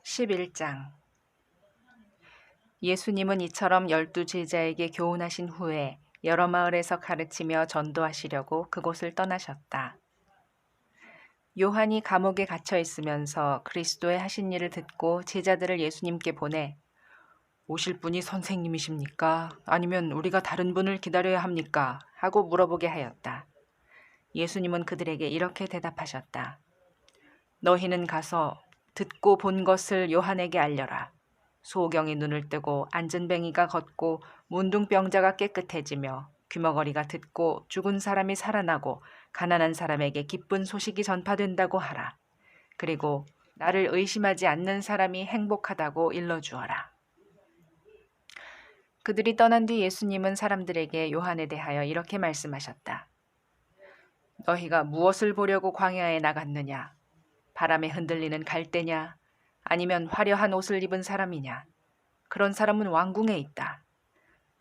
11장. 예수님은 이처럼 12제자에게 교훈하신 후에 여러 마을에서 가르치며 전도하시려고 그곳을 떠나셨다. 요한이 감옥에 갇혀 있으면서 그리스도의 하신 일을 듣고 제자들을 예수님께 보내 오실 분이 선생님이십니까? 아니면 우리가 다른 분을 기다려야 합니까? 하고 물어보게 하였다. 예수님은 그들에게 이렇게 대답하셨다. 너희는 가서 듣고 본 것을 요한에게 알려라. 소경이 눈을 뜨고 안전뱅이가 걷고 문둥병자가 깨끗해지며 귀머거리가 듣고 죽은 사람이 살아나고 가난한 사람에게 기쁜 소식이 전파된다고 하라. 그리고 나를 의심하지 않는 사람이 행복하다고 일러주어라. 그들이 떠난 뒤 예수님은 사람들에게 요한에 대하여 이렇게 말씀하셨다. 너희가 무엇을 보려고 광야에 나갔느냐? 바람에 흔들리는 갈대냐? 아니면 화려한 옷을 입은 사람이냐? 그런 사람은 왕궁에 있다.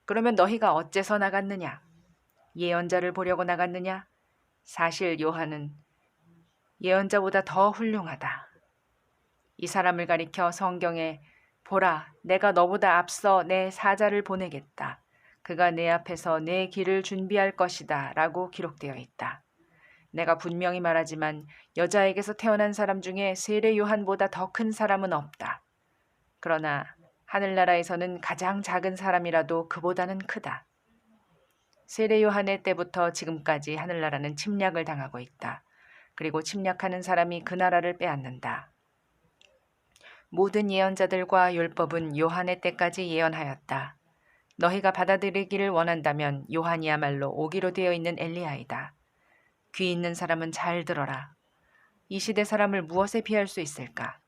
그러면 너희가 어째서 나갔느냐? 예언자를 보려고 나갔느냐? 사실 요한은 예언자보다 더 훌륭하다. 이 사람을 가리켜 성경에 보라, 내가 너보다 앞서 내 사자를 보내겠다. 그가 내 앞에서 내 길을 준비할 것이다. 라고 기록되어 있다. 내가 분명히 말하지만 여자에게서 태어난 사람 중에 세례 요한보다 더 큰 사람은 없다. 그러나 하늘나라에서는 가장 작은 사람이라도 그보다는 크다. 세례 요한의 때부터 지금까지 하늘나라는 침략을 당하고 있다. 그리고 침략하는 사람이 그 나라를 빼앗는다. 모든 예언자들과 율법은 요한의 때까지 예언하였다. 너희가 받아들이기를 원한다면 요한이야말로 오기로 되어 있는 엘리야이다. 귀 있는 사람은 잘 들어라. 이 시대 사람을 무엇에 비할 수 있을까?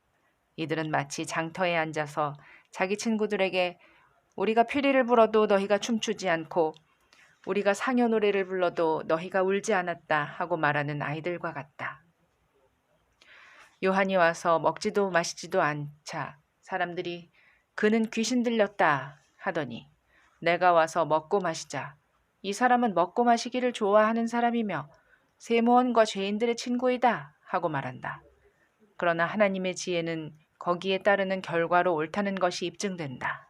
이들은 마치 장터에 앉아서 자기 친구들에게 우리가 피리를 불어도 너희가 춤추지 않고 우리가 상여 노래를 불러도 너희가 울지 않았다 하고 말하는 아이들과 같다. 요한이 와서 먹지도 마시지도 않자 사람들이 그는 귀신 들렸다 하더니 내가 와서 먹고 마시자. 이 사람은 먹고 마시기를 좋아하는 사람이며 세모원과 죄인들의 친구이다 하고 말한다. 그러나 하나님의 지혜는 거기에 따르는 결과로 옳다는 것이 입증된다.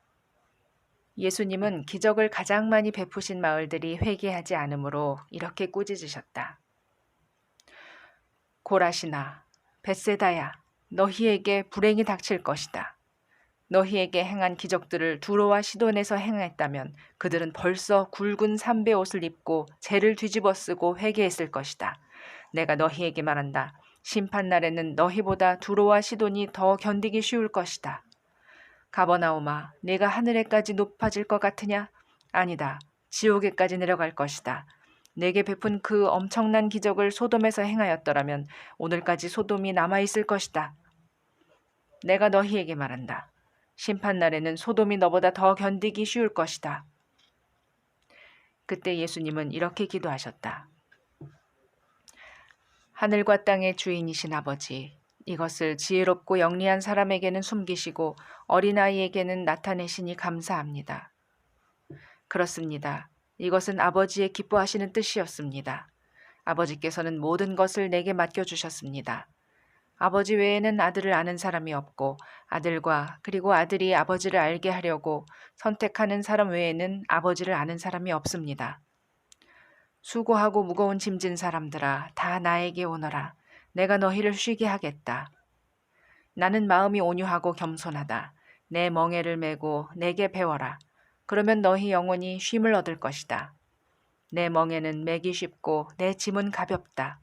예수님은 기적을 가장 많이 베푸신 마을들이 회개하지 않으므로 이렇게 꾸짖으셨다. 고라시나, 벳세다야, 너희에게 불행이 닥칠 것이다. 너희에게 행한 기적들을 두로와 시돈에서 행했다면 그들은 벌써 굵은 삼배 옷을 입고 재를 뒤집어 쓰고 회개했을 것이다. 내가 너희에게 말한다. 심판날에는 너희보다 두로와 시돈이 더 견디기 쉬울 것이다. 가버나움아, 네가 하늘에까지 높아질 것 같으냐? 아니다. 지옥에까지 내려갈 것이다. 내게 베푼 그 엄청난 기적을 소돔에서 행하였더라면 오늘까지 소돔이 남아있을 것이다. 내가 너희에게 말한다. 심판날에는 소돔이 너보다 더 견디기 쉬울 것이다. 그때 예수님은 이렇게 기도하셨다. 하늘과 땅의 주인이신 아버지, 이것을 지혜롭고 영리한 사람에게는 숨기시고 어린아이에게는 나타내시니 감사합니다. 그렇습니다. 이것은 아버지의 기뻐하시는 뜻이었습니다. 아버지께서는 모든 것을 내게 맡겨주셨습니다. 아버지 외에는 아들을 아는 사람이 없고 아들과 그리고 아들이 아버지를 알게 하려고 선택하는 사람 외에는 아버지를 아는 사람이 없습니다. 수고하고 무거운 짐진 사람들아 다 나에게 오너라. 내가 너희를 쉬게 하겠다. 나는 마음이 온유하고 겸손하다. 내 멍에를 메고 내게 배워라. 그러면 너희 영혼이 쉼을 얻을 것이다. 내 멍에는 매기 쉽고 내 짐은 가볍다.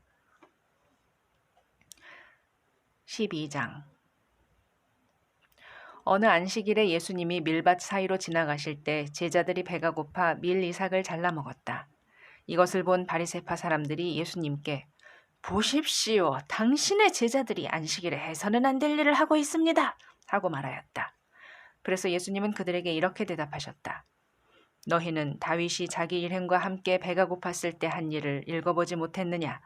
12장. 어느 안식일에 예수님이 밀밭 사이로 지나가실 때 제자들이 배가 고파 밀 이삭을 잘라 먹었다. 이것을 본 바리새파 사람들이 예수님께 보십시오. 당신의 제자들이 안식일에 해서는 안 될 일을 하고 있습니다. 하고 말하였다. 그래서 예수님은 그들에게 이렇게 대답하셨다. 너희는 다윗이 자기 일행과 함께 배가 고팠을 때 한 일을 읽어보지 못했느냐?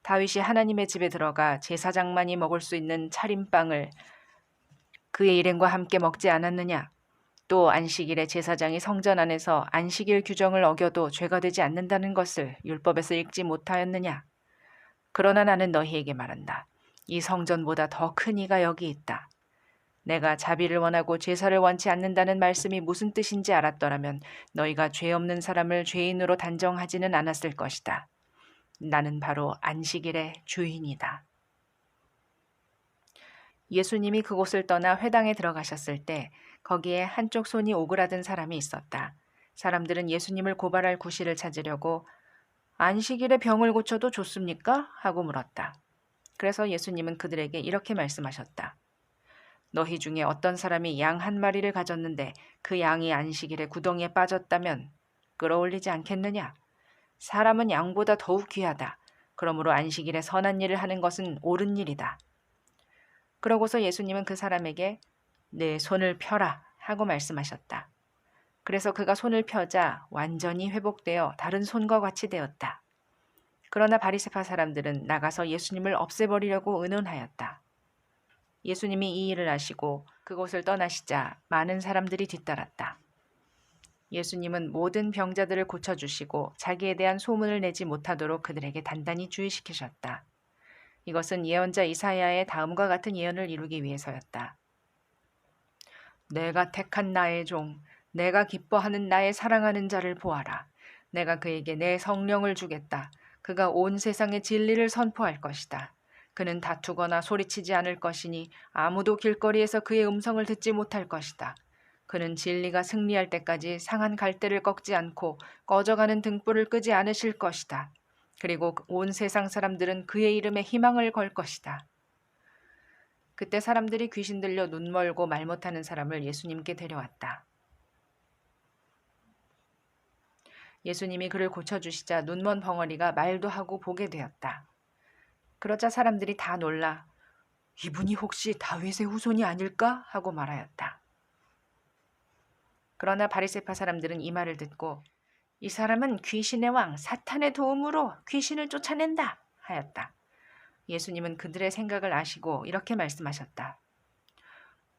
다윗이 하나님의 집에 들어가 제사장만이 먹을 수 있는 차림빵을 그의 일행과 함께 먹지 않았느냐? 또 안식일에 제사장이 성전 안에서 안식일 규정을 어겨도 죄가 되지 않는다는 것을 율법에서 읽지 못하였느냐? 그러나 나는 너희에게 말한다. 이 성전보다 더 큰 이가 여기 있다. 내가 자비를 원하고 제사를 원치 않는다는 말씀이 무슨 뜻인지 알았더라면 너희가 죄 없는 사람을 죄인으로 단정하지는 않았을 것이다. 나는 바로 안식일의 주인이다. 예수님이 그곳을 떠나 회당에 들어가셨을 때 거기에 한쪽 손이 오그라든 사람이 있었다. 사람들은 예수님을 고발할 구실을 찾으려고 안식일에 병을 고쳐도 좋습니까? 하고 물었다. 그래서 예수님은 그들에게 이렇게 말씀하셨다. 너희 중에 어떤 사람이 양 한 마리를 가졌는데 그 양이 안식일에 구덩이에 빠졌다면 끌어올리지 않겠느냐? 사람은 양보다 더욱 귀하다. 그러므로 안식일에 선한 일을 하는 것은 옳은 일이다. 그러고서 예수님은 그 사람에게 내 손을 펴라 하고 말씀하셨다. 그래서 그가 손을 펴자 완전히 회복되어 다른 손과 같이 되었다. 그러나 바리새파 사람들은 나가서 예수님을 없애버리려고 의논하였다. 예수님이 이 일을 하시고 그곳을 떠나시자 많은 사람들이 뒤따랐다. 예수님은 모든 병자들을 고쳐주시고 자기에 대한 소문을 내지 못하도록 그들에게 단단히 주의시키셨다. 이것은 예언자 이사야의 다음과 같은 예언을 이루기 위해서였다. 내가 택한 나의 종, 내가 기뻐하는 나의 사랑하는 자를 보아라. 내가 그에게 내 성령을 주겠다. 그가 온 세상에 진리를 선포할 것이다. 그는 다투거나 소리치지 않을 것이니 아무도 길거리에서 그의 음성을 듣지 못할 것이다. 그는 진리가 승리할 때까지 상한 갈대를 꺾지 않고 꺼져가는 등불을 끄지 않으실 것이다. 그리고 온 세상 사람들은 그의 이름에 희망을 걸 것이다. 그때 사람들이 귀신 들려 눈 멀고 말 못하는 사람을 예수님께 데려왔다. 예수님이 그를 고쳐주시자 눈먼 벙어리가 말도 하고 보게 되었다. 그러자 사람들이 다 놀라 이분이 혹시 다윗의 후손이 아닐까? 하고 말하였다. 그러나 바리새파 사람들은 이 말을 듣고 이 사람은 귀신의 왕 사탄의 도움으로 귀신을 쫓아낸다 하였다. 예수님은 그들의 생각을 아시고 이렇게 말씀하셨다.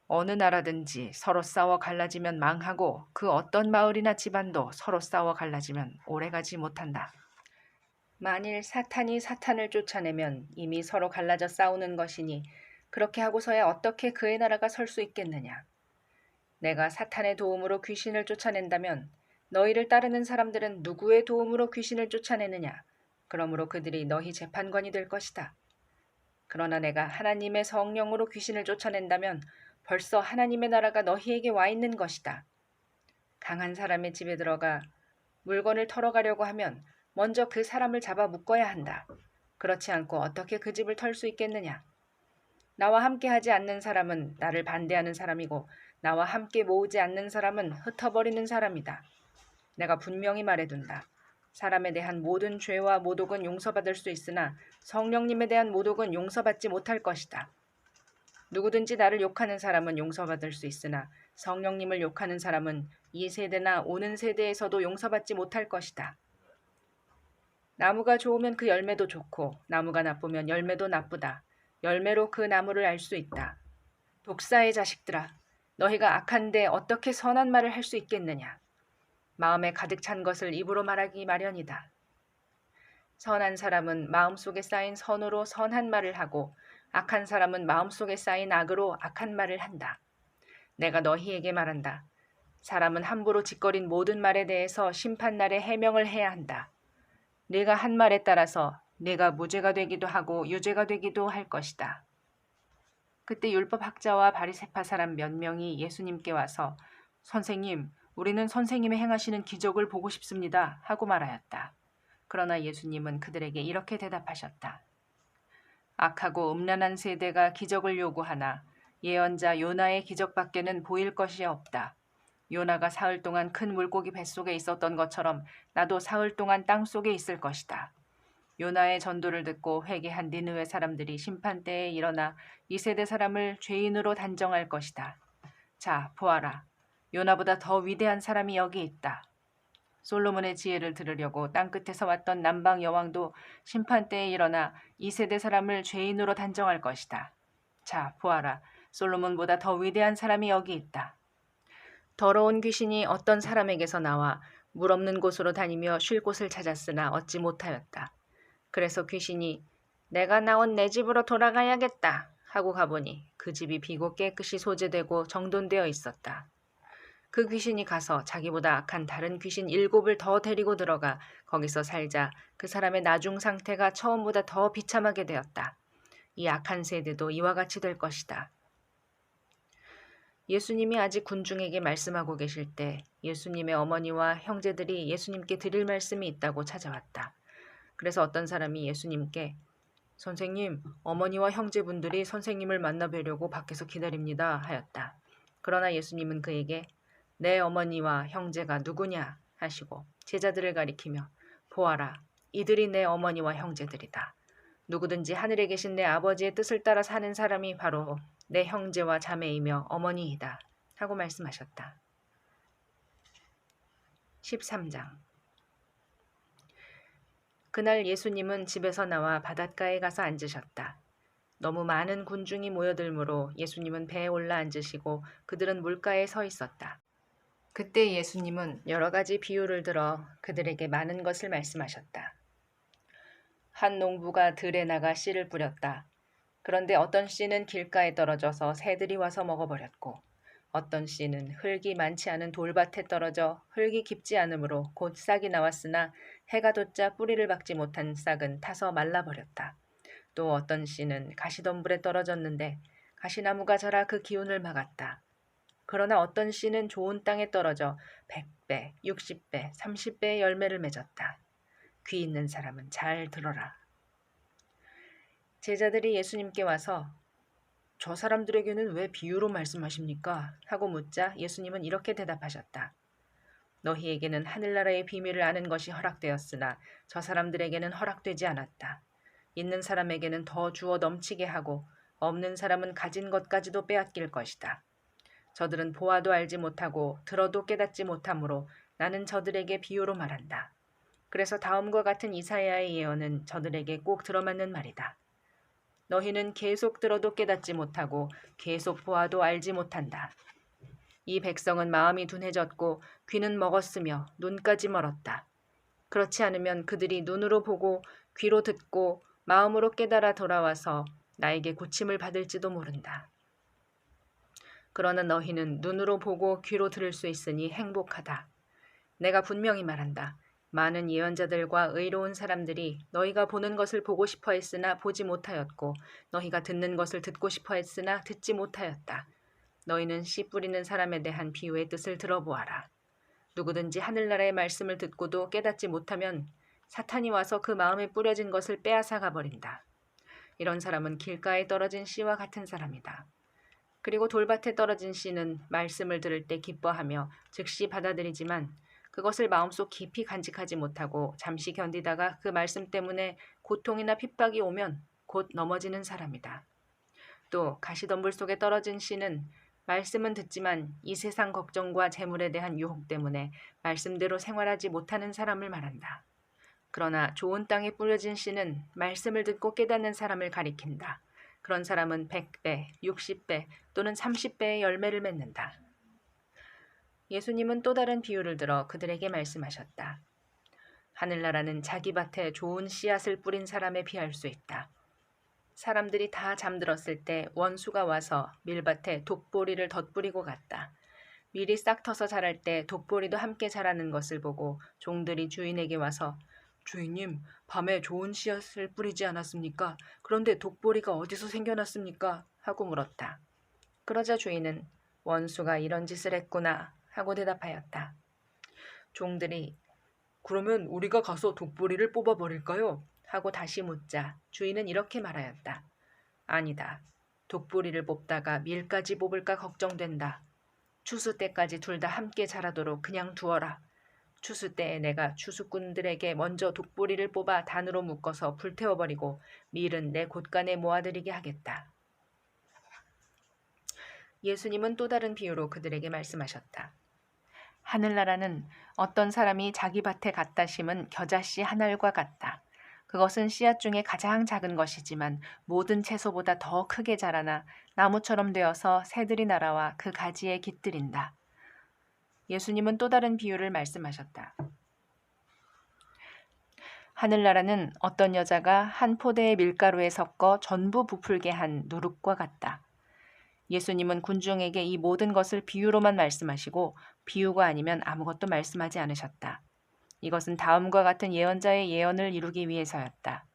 어느 나라든지 서로 싸워 갈라지면 망하고 그 어떤 마을이나 집안도 서로 싸워 갈라지면 오래가지 못한다. 만일 사탄이 사탄을 쫓아내면 이미 서로 갈라져 싸우는 것이니 그렇게 하고서야 어떻게 그의 나라가 설 수 있겠느냐. 내가 사탄의 도움으로 귀신을 쫓아낸다면 너희를 따르는 사람들은 누구의 도움으로 귀신을 쫓아내느냐. 그러므로 그들이 너희 재판관이 될 것이다. 그러나 내가 하나님의 성령으로 귀신을 쫓아낸다면 벌써 하나님의 나라가 너희에게 와 있는 것이다. 강한 사람의 집에 들어가 물건을 털어가려고 하면 먼저 그 사람을 잡아 묶어야 한다. 그렇지 않고 어떻게 그 집을 털 수 있겠느냐. 나와 함께 하지 않는 사람은 나를 반대하는 사람이고 나와 함께 모으지 않는 사람은 흩어버리는 사람이다. 내가 분명히 말해둔다. 사람에 대한 모든 죄와 모독은 용서받을 수 있으나 성령님에 대한 모독은 용서받지 못할 것이다. 누구든지 나를 욕하는 사람은 용서받을 수 있으나 성령님을 욕하는 사람은 이 세대나 오는 세대에서도 용서받지 못할 것이다. 나무가 좋으면 그 열매도 좋고 나무가 나쁘면 열매도 나쁘다. 열매로 그 나무를 알 수 있다. 독사의 자식들아, 너희가 악한데 어떻게 선한 말을 할 수 있겠느냐. 마음에 가득 찬 것을 입으로 말하기 마련이다. 선한 사람은 마음속에 쌓인 선으로 선한 말을 하고 악한 사람은 마음속에 쌓인 악으로 악한 말을 한다. 내가 너희에게 말한다. 사람은 함부로 짓거린 모든 말에 대해서 심판날에 해명을 해야 한다. 네가 한 말에 따라서 네가 무죄가 되기도 하고 유죄가 되기도 할 것이다. 그때 율법학자와 바리새파 사람 몇 명이 예수님께 와서 선생님, 우리는 선생님이 행하시는 기적을 보고 싶습니다 하고 말하였다. 그러나 예수님은 그들에게 이렇게 대답하셨다. 악하고 음란한 세대가 기적을 요구하나 예언자 요나의 기적밖에는 보일 것이 없다. 요나가 사흘 동안 큰 물고기 뱃속에 있었던 것처럼 나도 사흘 동안 땅속에 있을 것이다. 요나의 전도를 듣고 회개한 니느웨 사람들이 심판대에 일어나 이 세대 사람을 죄인으로 단정할 것이다. 자, 보아라. 요나보다 더 위대한 사람이 여기 있다. 솔로몬의 지혜를 들으려고 땅끝에서 왔던 남방 여왕도 심판대에 일어나 이 세대 사람을 죄인으로 단정할 것이다. 자, 보아라. 솔로몬보다 더 위대한 사람이 여기 있다. 더러운 귀신이 어떤 사람에게서 나와 물 없는 곳으로 다니며 쉴 곳을 찾았으나 얻지 못하였다. 그래서 귀신이 내가 나온 내 집으로 돌아가야겠다 하고 가보니 그 집이 비고 깨끗이 소재되고 정돈되어 있었다. 그 귀신이 가서 자기보다 악한 다른 귀신 7을 더 데리고 들어가 거기서 살자 그 사람의 나중 상태가 처음보다 더 비참하게 되었다. 이 악한 세대도 이와 같이 될 것이다. 예수님이 아직 군중에게 말씀하고 계실 때 예수님의 어머니와 형제들이 예수님께 드릴 말씀이 있다고 찾아왔다. 그래서 어떤 사람이 예수님께 선생님, 어머니와 형제분들이 선생님을 만나 뵈려고 밖에서 기다립니다 하였다. 그러나 예수님은 그에게 내 어머니와 형제가 누구냐 하시고 제자들을 가리키며 보아라, 이들이 내 어머니와 형제들이다. 누구든지 하늘에 계신 내 아버지의 뜻을 따라 사는 사람이 바로 내 형제와 자매이며 어머니이다 하고 말씀하셨다. 13장. 그날 예수님은 집에서 나와 바닷가에 가서 앉으셨다. 너무 많은 군중이 모여들므로 예수님은 배에 올라 앉으시고 그들은 물가에 서 있었다. 그때 예수님은 여러 가지 비유를 들어 그들에게 많은 것을 말씀하셨다. 한 농부가 들에 나가 씨를 뿌렸다. 그런데 어떤 씨는 길가에 떨어져서 새들이 와서 먹어버렸고 어떤 씨는 흙이 많지 않은 돌밭에 떨어져 흙이 깊지 않으므로 곧 싹이 나왔으나 해가 돋자 뿌리를 박지 못한 싹은 타서 말라버렸다. 또 어떤 씨는 가시덤불에 떨어졌는데 가시나무가 자라 그 기운을 막았다. 그러나 어떤 씨는 좋은 땅에 떨어져 100배, 60배, 30배의 열매를 맺었다. 귀 있는 사람은 잘 들어라. 제자들이 예수님께 와서 저 사람들에게는 왜 비유로 말씀하십니까? 하고 묻자 예수님은 이렇게 대답하셨다. 너희에게는 하늘나라의 비밀을 아는 것이 허락되었으나 저 사람들에게는 허락되지 않았다. 있는 사람에게는 더 주어 넘치게 하고 없는 사람은 가진 것까지도 빼앗길 것이다. 저들은 보아도 알지 못하고 들어도 깨닫지 못하므로 나는 저들에게 비유로 말한다. 그래서 다음과 같은 이사야의 예언은 저들에게 꼭 들어맞는 말이다. 너희는 계속 들어도 깨닫지 못하고 계속 보아도 알지 못한다. 이 백성은 마음이 둔해졌고 귀는 먹었으며 눈까지 멀었다. 그렇지 않으면 그들이 눈으로 보고 귀로 듣고 마음으로 깨달아 돌아와서 나에게 고침을 받을지도 모른다. 그러나 너희는 눈으로 보고 귀로 들을 수 있으니 행복하다. 내가 분명히 말한다. 많은 예언자들과 의로운 사람들이 너희가 보는 것을 보고 싶어 했으나 보지 못하였고 너희가 듣는 것을 듣고 싶어 했으나 듣지 못하였다. 너희는 씨 뿌리는 사람에 대한 비유의 뜻을 들어보아라. 누구든지 하늘나라의 말씀을 듣고도 깨닫지 못하면 사탄이 와서 그 마음에 뿌려진 것을 빼앗아 가버린다. 이런 사람은 길가에 떨어진 씨와 같은 사람이다. 그리고 돌밭에 떨어진 씨는 말씀을 들을 때 기뻐하며 즉시 받아들이지만 그것을 마음속 깊이 간직하지 못하고 잠시 견디다가 그 말씀 때문에 고통이나 핍박이 오면 곧 넘어지는 사람이다. 또 가시덤불 속에 떨어진 씨는 말씀은 듣지만 이 세상 걱정과 재물에 대한 유혹 때문에 말씀대로 생활하지 못하는 사람을 말한다. 그러나 좋은 땅에 뿌려진 씨는 말씀을 듣고 깨닫는 사람을 가리킨다. 그런 사람은 100배, 60배 또는 30배의 열매를 맺는다. 예수님은 또 다른 비유를 들어 그들에게 말씀하셨다. 하늘나라는 자기 밭에 좋은 씨앗을 뿌린 사람에 비할 수 있다. 사람들이 다 잠들었을 때 원수가 와서 밀밭에 독보리를 덧뿌리고 갔다. 밀이 싹 터서 자랄 때 독보리도 함께 자라는 것을 보고 종들이 주인에게 와서 주인님, 밤에 좋은 씨앗을 뿌리지 않았습니까? 그런데 독보리가 어디서 생겨났습니까? 하고 물었다. 그러자 주인은 원수가 이런 짓을 했구나 하고 대답하였다. 종들이 그러면 우리가 가서 독보리를 뽑아버릴까요? 하고 다시 묻자 주인은 이렇게 말하였다. 아니다. 독보리를 뽑다가 밀까지 뽑을까 걱정된다. 추수 때까지 둘 다 함께 자라도록 그냥 두어라. 추수 때에 내가 추수꾼들에게 먼저 독보리를 뽑아 단으로 묶어서 불태워버리고 밀은 내 곳간에 모아들이게 하겠다. 예수님은 또 다른 비유로 그들에게 말씀하셨다. 하늘나라는 어떤 사람이 자기 밭에 갖다 심은 겨자씨 한 알과 같다. 그것은 씨앗 중에 가장 작은 것이지만 모든 채소보다 더 크게 자라나 나무처럼 되어서 새들이 날아와 그 가지에 깃들인다. 예수님은 또 다른 비유를 말씀하셨다. 하늘나라는 어떤 여자가 한 포대의 밀가루에 섞어 전부 부풀게 한 누룩과 같다. 예수님은 군중에게 이 모든 것을 비유로만 말씀하시고 비유가 아니면 아무것도 말씀하지 않으셨다. 이것은 다음과 같은 예언자의 예언을 이루기 위해서였다.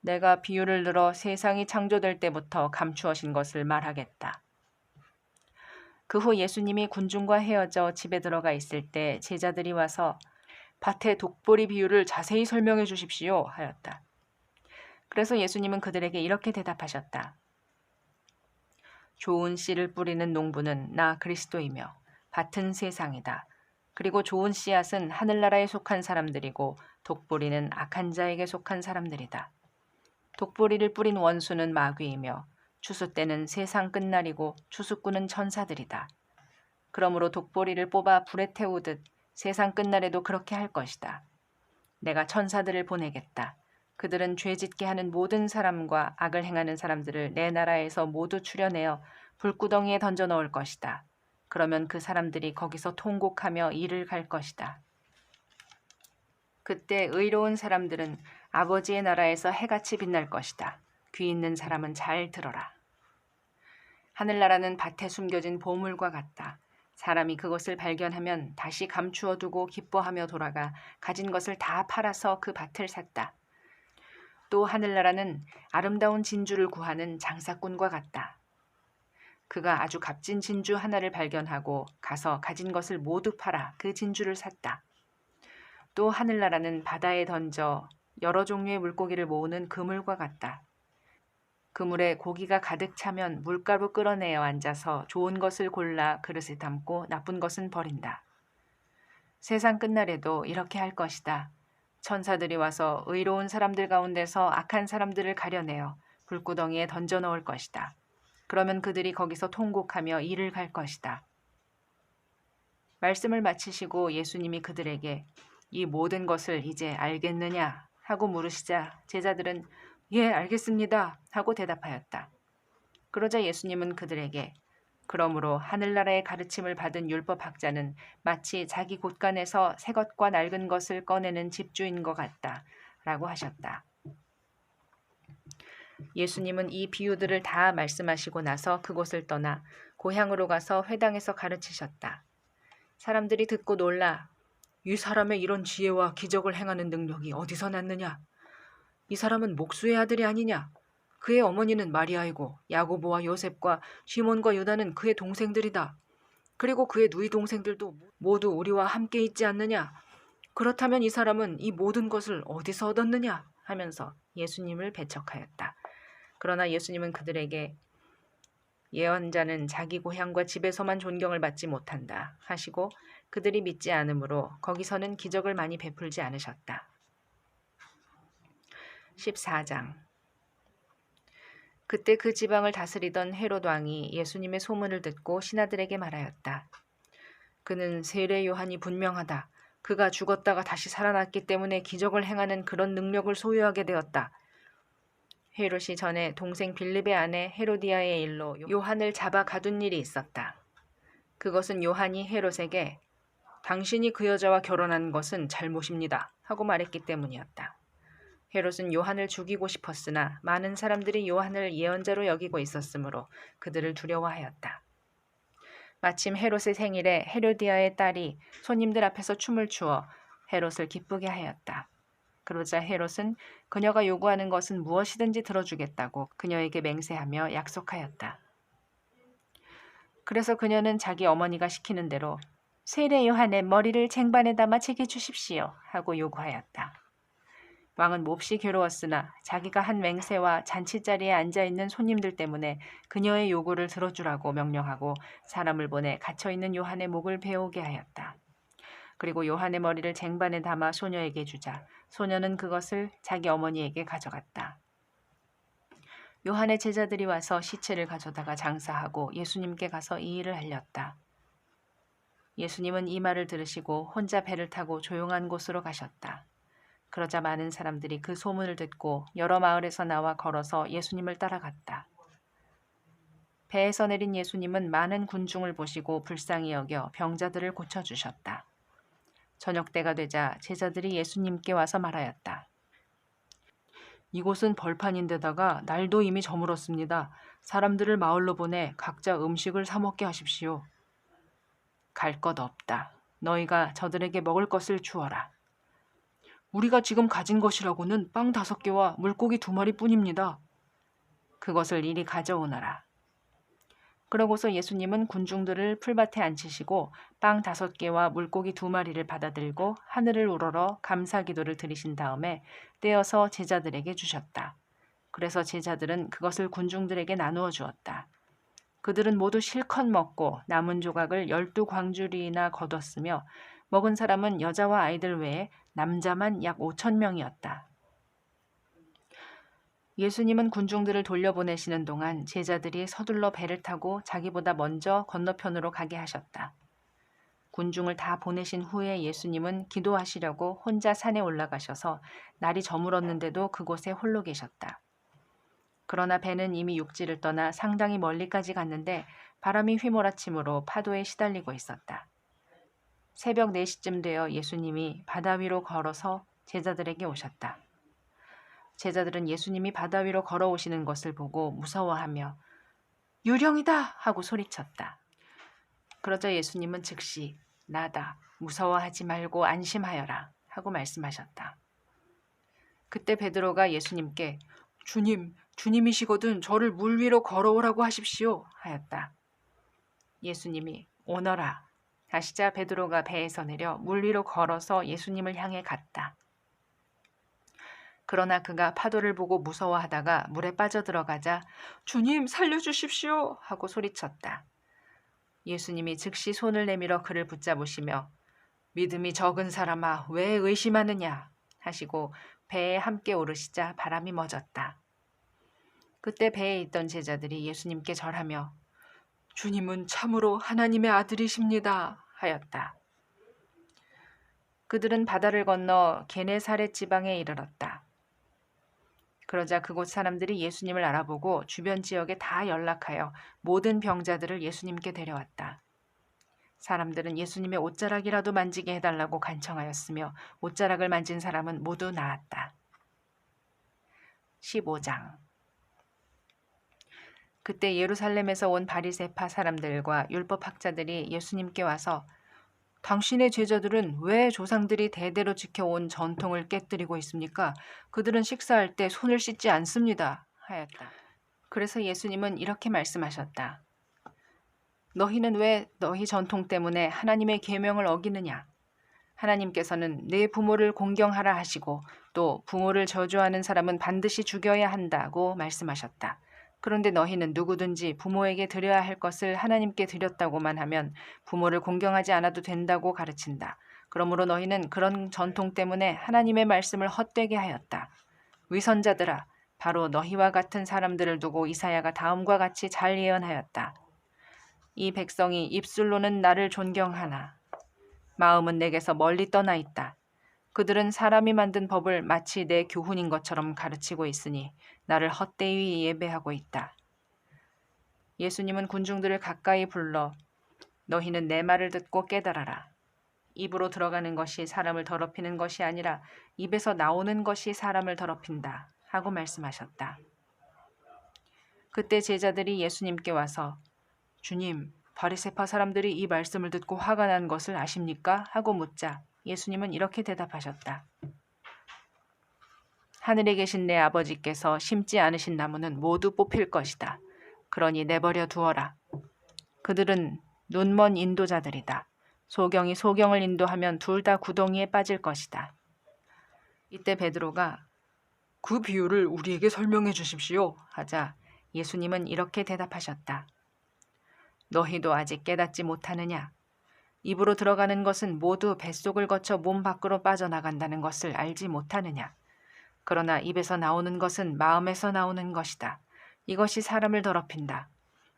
내가 비유를 들어 세상이 창조될 때부터 감추어진 것을 말하겠다. 그 후 예수님이 군중과 헤어져 집에 들어가 있을 때 제자들이 와서 밭의 독보리 비유를 자세히 설명해 주십시오 하였다. 그래서 예수님은 그들에게 이렇게 대답하셨다. 좋은 씨를 뿌리는 농부는 나 그리스도이며 밭은 세상이다. 그리고 좋은 씨앗은 하늘나라에 속한 사람들이고 독보리는 악한 자에게 속한 사람들이다. 독보리를 뿌린 원수는 마귀이며 추수 때는 세상 끝날이고 추수꾼은 천사들이다. 그러므로 독보리를 뽑아 불에 태우듯 세상 끝날에도 그렇게 할 것이다. 내가 천사들을 보내겠다. 그들은 죄짓게 하는 모든 사람과 악을 행하는 사람들을 내 나라에서 모두 추려내어 불구덩이에 던져 넣을 것이다. 그러면 그 사람들이 거기서 통곡하며 이를 갈 것이다. 그때 의로운 사람들은 아버지의 나라에서 해같이 빛날 것이다. 귀 있는 사람은 잘 들어라. 하늘나라는 밭에 숨겨진 보물과 같다. 사람이 그것을 발견하면 다시 감추어 두고 기뻐하며 돌아가 가진 것을 다 팔아서 그 밭을 샀다. 또 하늘나라는 아름다운 진주를 구하는 장사꾼과 같다. 그가 아주 값진 진주 하나를 발견하고 가서 가진 것을 모두 팔아 그 진주를 샀다. 또 하늘나라는 바다에 던져 여러 종류의 물고기를 모으는 그물과 같다. 그물에 고기가 가득 차면 물가로 끌어내어 앉아서 좋은 것을 골라 그릇에 담고 나쁜 것은 버린다. 세상 끝날에도 이렇게 할 것이다. 천사들이 와서 의로운 사람들 가운데서 악한 사람들을 가려내어 불구덩이에 던져 넣을 것이다. 그러면 그들이 거기서 통곡하며 이를 갈 것이다. 말씀을 마치시고 예수님이 그들에게 이 모든 것을 이제 알겠느냐 하고 물으시자 제자들은 예, 알겠습니다 하고 대답하였다. 그러자 예수님은 그들에게 그러므로 하늘나라의 가르침을 받은 율법학자는 마치 자기 곳간에서 새 것과 낡은 것을 꺼내는 집주인과 같다 라고 하셨다. 예수님은 이 비유들을 다 말씀하시고 나서 그곳을 떠나 고향으로 가서 회당에서 가르치셨다. 사람들이 듣고 놀라 이 사람의 이런 지혜와 기적을 행하는 능력이 어디서 났느냐? 이 사람은 목수의 아들이 아니냐? 그의 어머니는 마리아이고 야고보와 요셉과 시몬과 유다는 그의 동생들이다. 그리고 그의 누이 동생들도 모두 우리와 함께 있지 않느냐? 그렇다면 이 사람은 이 모든 것을 어디서 얻었느냐? 하면서 예수님을 배척하였다. 그러나 예수님은 그들에게 예언자는 자기 고향과 집에서만 존경을 받지 못한다 하시고 그들이 믿지 않으므로 거기서는 기적을 많이 베풀지 않으셨다. 14장 그때 그 지방을 다스리던 헤롯 왕이 예수님의 소문을 듣고 신하들에게 말하였다. 그는 세례 요한이 분명하다. 그가 죽었다가 다시 살아났기 때문에 기적을 행하는 그런 능력을 소유하게 되었다. 헤롯이 전에 동생 빌립의 아내 헤로디아의 일로 요한을 잡아 가둔 일이 있었다. 그것은 요한이 헤롯에게 당신이 그 여자와 결혼한 것은 잘못입니다 하고 말했기 때문이었다. 헤롯은 요한을 죽이고 싶었으나 많은 사람들이 요한을 예언자로 여기고 있었으므로 그들을 두려워하였다. 마침 헤롯의 생일에 헤로디아의 딸이 손님들 앞에서 춤을 추어 헤롯을 기쁘게 하였다. 그러자 헤롯은 그녀가 요구하는 것은 무엇이든지 들어주겠다고 그녀에게 맹세하며 약속하였다. 그래서 그녀는 자기 어머니가 시키는 대로 세례 요한의 머리를 쟁반에 담아 챙겨주십시오 하고 요구하였다. 왕은 몹시 괴로웠으나 자기가 한 맹세와 잔치자리에 앉아있는 손님들 때문에 그녀의 요구를 들어주라고 명령하고 사람을 보내 갇혀있는 요한의 목을 베어오게 하였다. 그리고 요한의 머리를 쟁반에 담아 소녀에게 주자 소녀는 그것을 자기 어머니에게 가져갔다. 요한의 제자들이 와서 시체를 가져다가 장사하고 예수님께 가서 이 일을 알렸다. 예수님은 이 말을 들으시고 혼자 배를 타고 조용한 곳으로 가셨다. 그러자 많은 사람들이 그 소문을 듣고 여러 마을에서 나와 걸어서 예수님을 따라갔다. 배에서 내린 예수님은 많은 군중을 보시고 불쌍히 여겨 병자들을 고쳐주셨다. 저녁 때가 되자 제자들이 예수님께 와서 말하였다. 이곳은 벌판인데다가 날도 이미 저물었습니다. 사람들을 마을로 보내 각자 음식을 사 먹게 하십시오. 갈 것 없다. 너희가 저들에게 먹을 것을 주어라. 우리가 지금 가진 것이라고는 빵 5개와 물고기 2마리뿐입니다. 그것을 이리 가져오너라. 그러고서 예수님은 군중들을 풀밭에 앉히시고 빵 5개와 물고기 2마리를 받아들고 하늘을 우러러 감사기도를 드리신 다음에 떼어서 제자들에게 주셨다. 그래서 제자들은 그것을 군중들에게 나누어 주었다. 그들은 모두 실컷 먹고 남은 조각을 12광주리나 거뒀으며 먹은 사람은 여자와 아이들 외에 남자만 약 5,000명이었다. 예수님은 군중들을 돌려보내시는 동안 제자들이 서둘러 배를 타고 자기보다 먼저 건너편으로 가게 하셨다. 군중을 다 보내신 후에 예수님은 기도하시려고 혼자 산에 올라가셔서 날이 저물었는데도 그곳에 홀로 계셨다. 그러나 배는 이미 육지를 떠나 상당히 멀리까지 갔는데 바람이 휘몰아치므로 파도에 시달리고 있었다. 새벽 4시쯤 되어 예수님이 바다 위로 걸어서 제자들에게 오셨다. 제자들은 예수님이 바다 위로 걸어오시는 것을 보고 무서워하며 유령이다 하고 소리쳤다. 그러자 예수님은 즉시 나다, 무서워하지 말고 안심하여라 하고 말씀하셨다. 그때 베드로가 예수님께 주님, 주님이시거든 저를 물 위로 걸어오라고 하십시오 하였다. 예수님이 오너라 하시자 베드로가 배에서 내려 물 위로 걸어서 예수님을 향해 갔다. 그러나 그가 파도를 보고 무서워하다가 물에 빠져들어가자 주님 살려주십시오 하고 소리쳤다. 예수님이 즉시 손을 내밀어 그를 붙잡으시며 믿음이 적은 사람아 왜 의심하느냐 하시고 배에 함께 오르시자 바람이 멎었다. 그때 배에 있던 제자들이 예수님께 절하며 주님은 참으로 하나님의 아들이십니다 하였다. 그들은 바다를 건너 게네사렛 지방에 이르렀다. 그러자 그곳 사람들이 예수님을 알아보고 주변 지역에 다 연락하여 모든 병자들을 예수님께 데려왔다. 사람들은 예수님의 옷자락이라도 만지게 해달라고 간청하였으며 옷자락을 만진 사람은 모두 나았다. 15장. 그때 예루살렘에서 온 바리새파 사람들과 율법학자들이 예수님께 와서 당신의 제자들은 왜 조상들이 대대로 지켜온 전통을 깨뜨리고 있습니까? 그들은 식사할 때 손을 씻지 않습니다. 하였다. 그래서 예수님은 이렇게 말씀하셨다. 너희는 왜 너희 전통 때문에 하나님의 계명을 어기느냐? 하나님께서는 내 부모를 공경하라 하시고 또 부모를 저주하는 사람은 반드시 죽여야 한다고 말씀하셨다. 그런데 너희는 누구든지 부모에게 드려야 할 것을 하나님께 드렸다고만 하면 부모를 공경하지 않아도 된다고 가르친다. 그러므로 너희는 그런 전통 때문에 하나님의 말씀을 헛되게 하였다. 위선자들아, 바로 너희와 같은 사람들을 두고 이사야가 다음과 같이 잘 예언하였다. 이 백성이 입술로는 나를 존경하나 마음은 내게서 멀리 떠나 있다. 그들은 사람이 만든 법을 마치 내 교훈인 것처럼 가르치고 있으니 나를 헛되이 예배하고 있다. 예수님은 군중들을 가까이 불러 너희는 내 말을 듣고 깨달아라. 입으로 들어가는 것이 사람을 더럽히는 것이 아니라 입에서 나오는 것이 사람을 더럽힌다 하고 말씀하셨다. 그때 제자들이 예수님께 와서 주님, 바리새파 사람들이 이 말씀을 듣고 화가 난 것을 아십니까? 하고 묻자 예수님은 이렇게 대답하셨다. 하늘에 계신 내 아버지께서 심지 않으신 나무는 모두 뽑힐 것이다. 그러니 내버려 두어라. 그들은 눈먼 인도자들이다. 소경이 소경을 인도하면 둘 다 구덩이에 빠질 것이다. 이때 베드로가 그 비유를 우리에게 설명해 주십시오 하자 예수님은 이렇게 대답하셨다. 너희도 아직 깨닫지 못하느냐? 입으로 들어가는 것은 모두 뱃속을 거쳐 몸 밖으로 빠져나간다는 것을 알지 못하느냐? 그러나 입에서 나오는 것은 마음에서 나오는 것이다. 이것이 사람을 더럽힌다.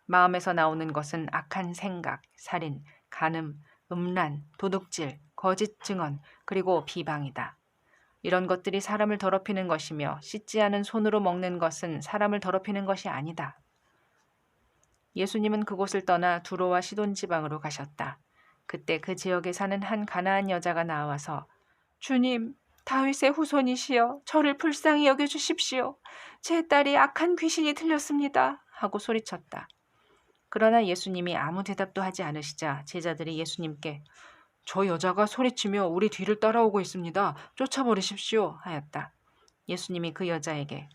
마음에서 나오는 것은 악한 생각, 살인, 간음, 음란, 도둑질, 거짓 증언, 그리고 비방이다. 이런 것들이 사람을 더럽히는 것이며 씻지 않은 손으로 먹는 것은 사람을 더럽히는 것이 아니다. 예수님은 그곳을 떠나 두로와 시돈 지방으로 가셨다. 그때 그 지역에 사는 한 가나안 여자가 나와서 주님, 다윗의 후손이시여 저를 불쌍히 여겨주십시오. 제 딸이 악한 귀신이 들렸습니다. 하고 소리쳤다. 그러나 예수님이 아무 대답도 하지 않으시자 제자들이 예수님께 저 여자가 소리치며 우리 뒤를 따라오고 있습니다. 쫓아버리십시오. 하였다. 예수님이 그 여자에게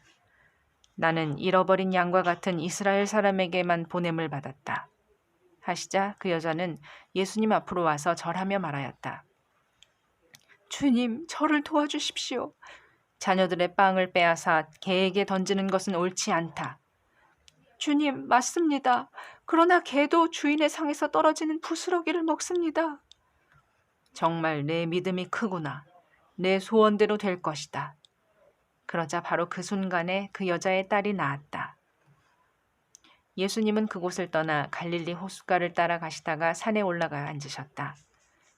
나는 잃어버린 양과 같은 이스라엘 사람에게만 보냄을 받았다. 하시자 그 여자는 예수님 앞으로 와서 절하며 말하였다. 주님, 저를 도와주십시오. 자녀들의 빵을 빼앗아 개에게 던지는 것은 옳지 않다. 주님, 맞습니다. 그러나 개도 주인의 상에서 떨어지는 부스러기를 먹습니다. 정말 내 믿음이 크구나. 내 소원대로 될 것이다. 그러자 바로 그 순간에 그 여자의 딸이 나았다. 예수님은 그곳을 떠나 갈릴리 호숫가를 따라 가시다가 산에 올라가 앉으셨다.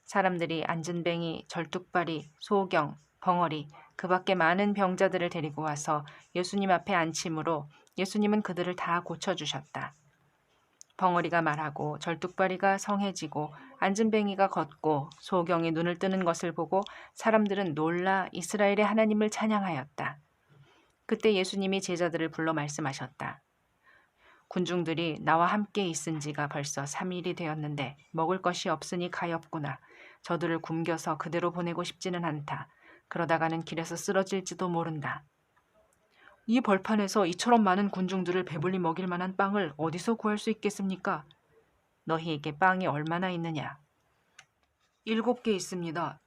사람들이 안진뱅이, 절뚝발이, 소경, 벙어리, 그 밖에 많은 병자들을 데리고 와서 예수님 앞에 앉힘으로 예수님은 그들을 다 고쳐주셨다. 벙어리가 말하고 절뚝발이가 성해지고 안진뱅이가 걷고 소경이 눈을 뜨는 것을 보고 사람들은 놀라 이스라엘의 하나님을 찬양하였다. 그때 예수님이 제자들을 불러 말씀하셨다. 군중들이 나와 함께 있은 지가 벌써 3일이 되었는데 먹을 것이 없으니 가엾구나. 저들을 굶겨서 그대로 보내고 싶지는 않다. 그러다가는 길에서 쓰러질지도 모른다. 이 벌판에서 이처럼 많은 군중들을 배불리 먹일 만한 빵을 어디서 구할 수 있겠습니까? 너희에게 빵이 얼마나 있느냐? 7개 있습니다.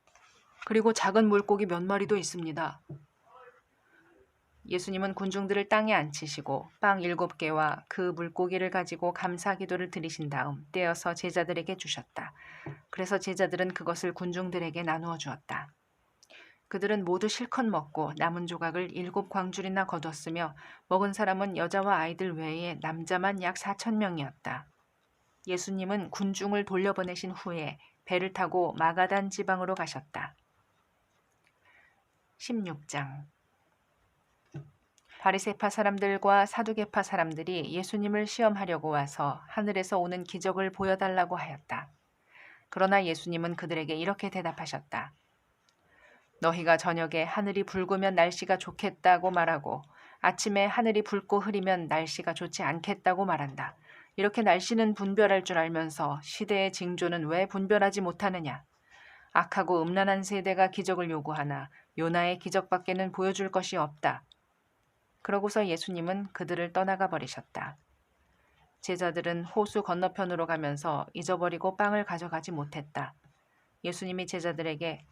그리고 작은 물고기 몇 마리도 있습니다. 예수님은 군중들을 땅에 앉히시고 빵 7개와 그 물고기를 가지고 감사 기도를 드리신 다음 떼어서 제자들에게 주셨다. 그래서 제자들은 그것을 군중들에게 나누어 주었다. 그들은 모두 실컷 먹고 남은 조각을 7광줄이나 거뒀으며 먹은 사람은 여자와 아이들 외에 남자만 약 4,000명이었다. 예수님은 군중을 돌려보내신 후에 배를 타고 마가단 지방으로 가셨다. 16장 바리새파 사람들과 사두개파 사람들이 예수님을 시험하려고 와서 하늘에서 오는 기적을 보여달라고 하였다. 그러나 예수님은 그들에게 이렇게 대답하셨다. 너희가 저녁에 하늘이 붉으면 날씨가 좋겠다고 말하고 아침에 하늘이 붉고 흐리면 날씨가 좋지 않겠다고 말한다. 이렇게 날씨는 분별할 줄 알면서 시대의 징조는 왜 분별하지 못하느냐? 악하고 음란한 세대가 기적을 요구하나 요나의 기적밖에는 보여줄 것이 없다. 그러고서 예수님은 그들을 떠나가 버리셨다. 제자들은 호수 건너편으로 가면서 잊어버리고 빵을 가져가지 못했다. 예수님이 제자들에게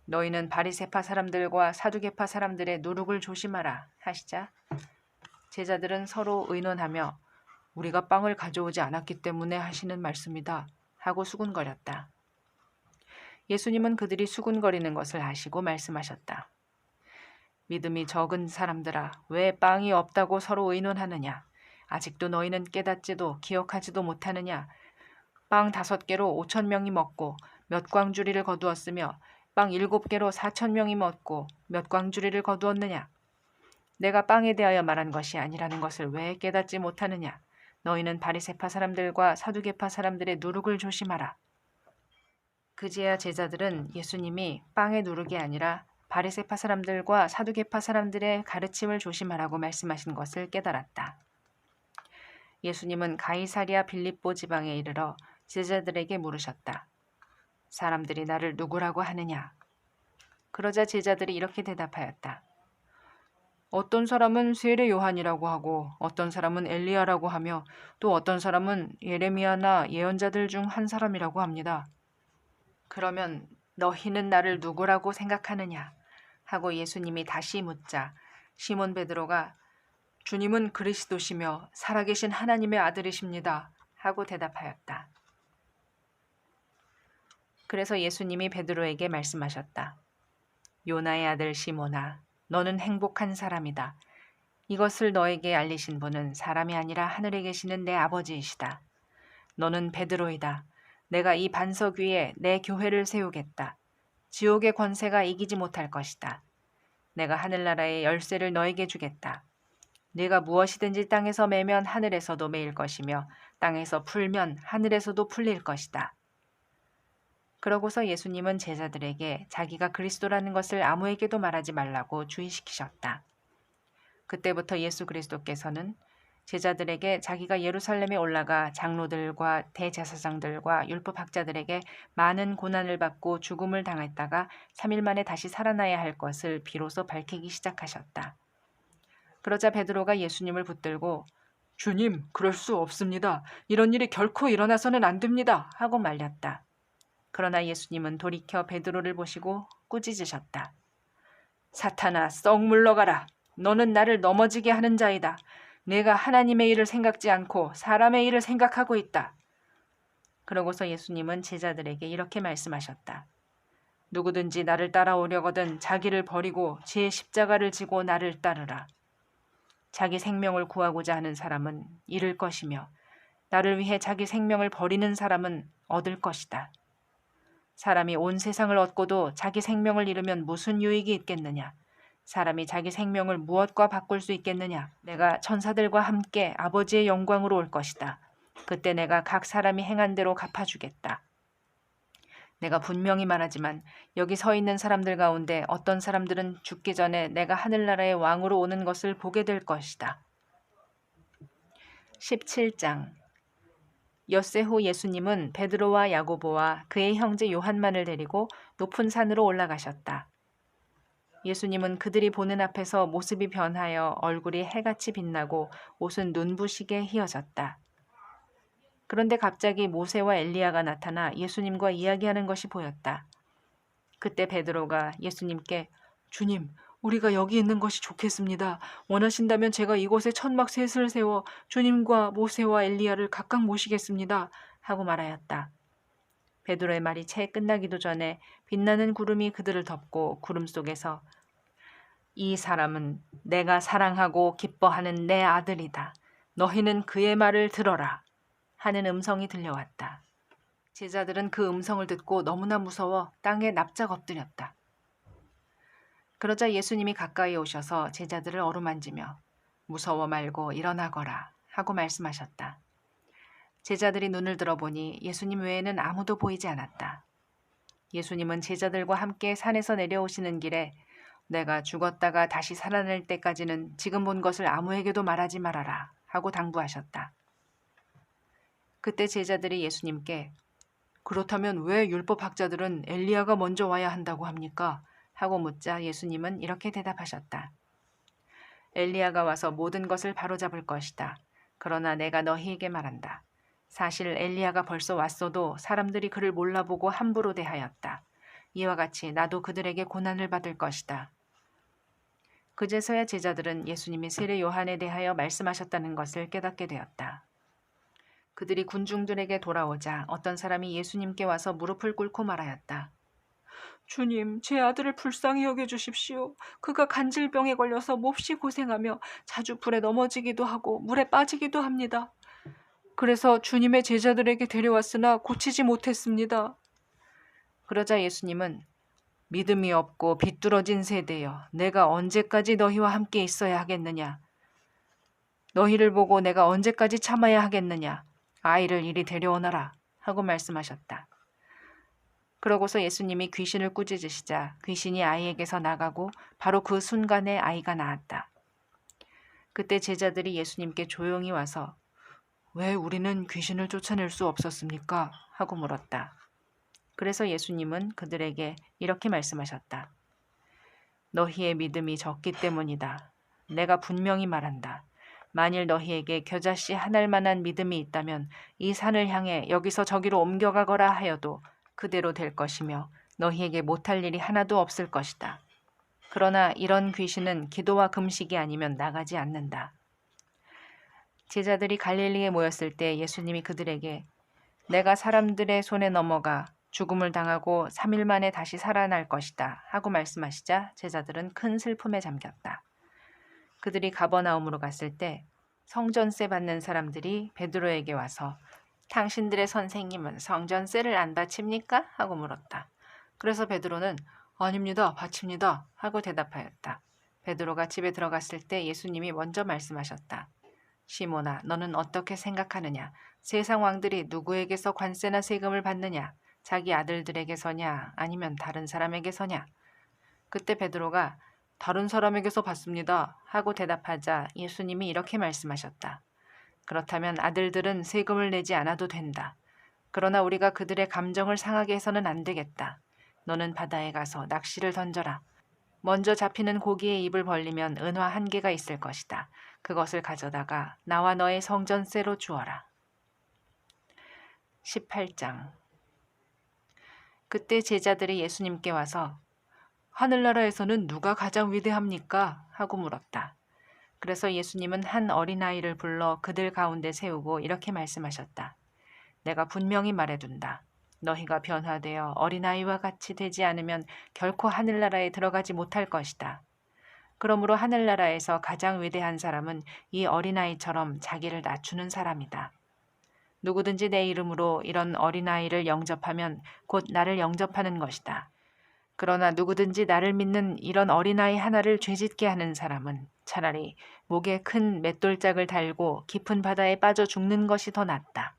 너희는 바리새파 사람들과 사두개파 사람들의 누룩을 조심하라 하시자 제자들은 서로 의논하며 우리가 빵을 가져오지 않았기 때문에 하시는 말씀이다 하고 수군거렸다. 예수님은 그들이 수군거리는 것을 아시고 말씀하셨다. 믿음이 적은 사람들아, 왜 빵이 없다고 서로 의논하느냐? 아직도 너희는 깨닫지도 기억하지도 못하느냐? 빵 5개로 5,000명이 먹고 몇 광주리를 거두었으며 빵 7개로 4,000명이 먹고 몇 광주리를 거두었느냐? 내가 빵에 대하여 말한 것이 아니라는 것을 왜 깨닫지 못하느냐? 너희는 바리새파 사람들과 사두개파 사람들의 누룩을 조심하라. 그제야 제자들은 예수님이 빵의 누룩이 아니라 바리새파 사람들과 사두개파 사람들의 가르침을 조심하라고 말씀하신 것을 깨달았다. 예수님은 가이사랴 빌립보 지방에 이르러 제자들에게 물으셨다. 사람들이 나를 누구라고 하느냐? 그러자 제자들이 이렇게 대답하였다. 어떤 사람은 세례 요한이라고 하고 어떤 사람은 엘리야라고 하며 또 어떤 사람은 예레미야나 예언자들 중 한 사람이라고 합니다. 그러면 너희는 나를 누구라고 생각하느냐? 하고 예수님이 다시 묻자 시몬 베드로가 주님은 그리스도시며 살아계신 하나님의 아들이십니다. 하고 대답하였다. 그래서 예수님이 베드로에게 말씀하셨다. 요나의 아들 시몬아, 너는 행복한 사람이다. 이것을 너에게 알리신 분은 사람이 아니라 하늘에 계시는 내 아버지이시다. 너는 베드로이다. 내가 이 반석 위에 내 교회를 세우겠다. 지옥의 권세가 이기지 못할 것이다. 내가 하늘나라의 열쇠를 너에게 주겠다. 네가 무엇이든지 땅에서 매면 하늘에서도 매일 것이며 땅에서 풀면 하늘에서도 풀릴 것이다. 그러고서 예수님은 제자들에게 자기가 그리스도라는 것을 아무에게도 말하지 말라고 주의시키셨다. 그때부터 예수 그리스도께서는 제자들에게 자기가 예루살렘에 올라가 장로들과 대제사장들과 율법학자들에게 많은 고난을 받고 죽음을 당했다가 3일 만에 다시 살아나야 할 것을 비로소 밝히기 시작하셨다. 그러자 베드로가 예수님을 붙들고 주님, 그럴 수 없습니다. 이런 일이 결코 일어나서는 안 됩니다. 하고 말렸다. 그러나 예수님은 돌이켜 베드로를 보시고 꾸짖으셨다. 사탄아, 썩 물러가라. 너는 나를 넘어지게 하는 자이다. 내가 하나님의 일을 생각지 않고 사람의 일을 생각하고 있다. 그러고서 예수님은 제자들에게 이렇게 말씀하셨다. 누구든지 나를 따라오려거든 자기를 버리고 제 십자가를 지고 나를 따르라. 자기 생명을 구하고자 하는 사람은 잃을 것이며 나를 위해 자기 생명을 버리는 사람은 얻을 것이다. 사람이 온 세상을 얻고도 자기 생명을 잃으면 무슨 유익이 있겠느냐? 사람이 자기 생명을 무엇과 바꿀 수 있겠느냐? 내가 천사들과 함께 아버지의 영광으로 올 것이다. 그때 내가 각 사람이 행한 대로 갚아주겠다. 내가 분명히 말하지만 여기 서 있는 사람들 가운데 어떤 사람들은 죽기 전에 내가 하늘나라의 왕으로 오는 것을 보게 될 것이다. 17장 엿새 후 예수님은 베드로와 야고보와 그의 형제 요한만을 데리고 높은 산으로 올라가셨다. 예수님은 그들이 보는 앞에서 모습이 변하여 얼굴이 해같이 빛나고 옷은 눈부시게 휘어졌다. 그런데 갑자기 모세와 엘리야가 나타나 예수님과 이야기하는 것이 보였다. 그때 베드로가 예수님께 주님, 우리가 여기 있는 것이 좋겠습니다. 원하신다면 제가 이곳에 천막 셋을 세워 주님과 모세와 엘리야를 각각 모시겠습니다. 하고 말하였다. 베드로의 말이 채 끝나기도 전에 빛나는 구름이 그들을 덮고 구름 속에서 이 사람은 내가 사랑하고 기뻐하는 내 아들이다. 너희는 그의 말을 들어라. 하는 음성이 들려왔다. 제자들은 그 음성을 듣고 너무나 무서워 땅에 납작 엎드렸다. 그러자 예수님이 가까이 오셔서 제자들을 어루만지며 무서워 말고 일어나거라 하고 말씀하셨다. 제자들이 눈을 들어보니 예수님 외에는 아무도 보이지 않았다. 예수님은 제자들과 함께 산에서 내려오시는 길에 내가 죽었다가 다시 살아날 때까지는 지금 본 것을 아무에게도 말하지 말아라 하고 당부하셨다. 그때 제자들이 예수님께 그렇다면 왜 율법학자들은 엘리야가 먼저 와야 한다고 합니까? 하고 묻자 예수님은 이렇게 대답하셨다. 엘리야가 와서 모든 것을 바로잡을 것이다. 그러나 내가 너희에게 말한다. 사실 엘리야가 벌써 왔어도 사람들이 그를 몰라보고 함부로 대하였다. 이와 같이 나도 그들에게 고난을 받을 것이다. 그제서야 제자들은 예수님이 세례 요한에 대하여 말씀하셨다는 것을 깨닫게 되었다. 그들이 군중들에게 돌아오자 어떤 사람이 예수님께 와서 무릎을 꿇고 말하였다. 주님, 제 아들을 불쌍히 여겨주십시오. 그가 간질병에 걸려서 몹시 고생하며 자주 불에 넘어지기도 하고 물에 빠지기도 합니다. 그래서 주님의 제자들에게 데려왔으나 고치지 못했습니다. 그러자 예수님은 믿음이 없고 비뚤어진 세대여, 내가 언제까지 너희와 함께 있어야 하겠느냐? 너희를 보고 내가 언제까지 참아야 하겠느냐? 아이를 이리 데려오너라 하고 말씀하셨다. 그러고서 예수님이 귀신을 꾸짖으시자 귀신이 아이에게서 나가고 바로 그 순간에 아이가 나았다. 그때 제자들이 예수님께 조용히 와서 왜 우리는 귀신을 쫓아낼 수 없었습니까? 하고 물었다. 그래서 예수님은 그들에게 이렇게 말씀하셨다. 너희의 믿음이 적기 때문이다. 내가 분명히 말한다. 만일 너희에게 겨자씨 한 알만한 믿음이 있다면 이 산을 향해 여기서 저기로 옮겨가거라 하여도 그대로 될 것이며 너희에게 못할 일이 하나도 없을 것이다. 그러나 이런 귀신은 기도와 금식이 아니면 나가지 않는다. 제자들이 갈릴리에 모였을 때 예수님이 그들에게 내가 사람들의 손에 넘어가 죽음을 당하고 3일 만에 다시 살아날 것이다 하고 말씀하시자 제자들은 큰 슬픔에 잠겼다. 그들이 가버나움으로 갔을 때 성전세 받는 사람들이 베드로에게 와서 당신들의 선생님은 성전세를 안 바칩니까? 하고 물었다. 그래서 베드로는 아닙니다, 바칩니다 하고 대답하였다. 베드로가 집에 들어갔을 때 예수님이 먼저 말씀하셨다. 시몬아, 너는 어떻게 생각하느냐? 세상 왕들이 누구에게서 관세나 세금을 받느냐? 자기 아들들에게서냐 아니면 다른 사람에게서냐? 그때 베드로가 다른 사람에게서 받습니다 하고 대답하자 예수님이 이렇게 말씀하셨다. 그렇다면 아들들은 세금을 내지 않아도 된다. 그러나 우리가 그들의 감정을 상하게 해서는 안 되겠다. 너는 바다에 가서 낚시를 던져라. 먼저 잡히는 고기의 입을 벌리면 은화 1개가 있을 것이다. 그것을 가져다가 나와 너의 성전세로 주어라. 18장. 그때 제자들이 예수님께 와서 하늘나라에서는 누가 가장 위대합니까? 하고 물었다. 그래서 예수님은 한 어린아이를 불러 그들 가운데 세우고 이렇게 말씀하셨다. 내가 분명히 말해둔다. 너희가 변화되어 어린아이와 같이 되지 않으면 결코 하늘나라에 들어가지 못할 것이다. 그러므로 하늘나라에서 가장 위대한 사람은 이 어린아이처럼 자기를 낮추는 사람이다. 누구든지 내 이름으로 이런 어린아이를 영접하면 곧 나를 영접하는 것이다. 그러나 누구든지 나를 믿는 이런 어린아이 하나를 죄짓게 하는 사람은 차라리 목에 큰 맷돌짝을 달고 깊은 바다에 빠져 죽는 것이 더 낫다.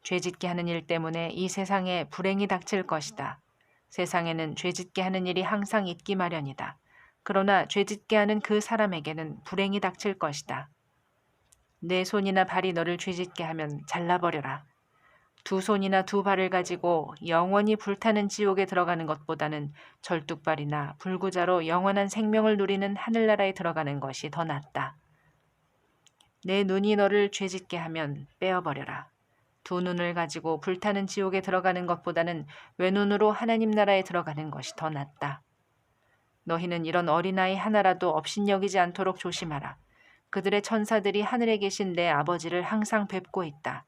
죄짓게 하는 일 때문에 이 세상에 불행이 닥칠 것이다. 세상에는 죄짓게 하는 일이 항상 있기 마련이다. 그러나 죄짓게 하는 그 사람에게는 불행이 닥칠 것이다. 내 손이나 발이 너를 죄짓게 하면 잘라버려라. 2손이나 2발을 가지고 영원히 불타는 지옥에 들어가는 것보다는 절뚝발이나 불구자로 영원한 생명을 누리는 하늘나라에 들어가는 것이 더 낫다. 내 눈이 너를 죄짓게 하면 빼어버려라. 2눈을 가지고 불타는 지옥에 들어가는 것보다는 외눈으로 하나님 나라에 들어가는 것이 더 낫다. 너희는 이런 어린아이 하나라도 업신여기지 않도록 조심하라. 그들의 천사들이 하늘에 계신 내 아버지를 항상 뵙고 있다.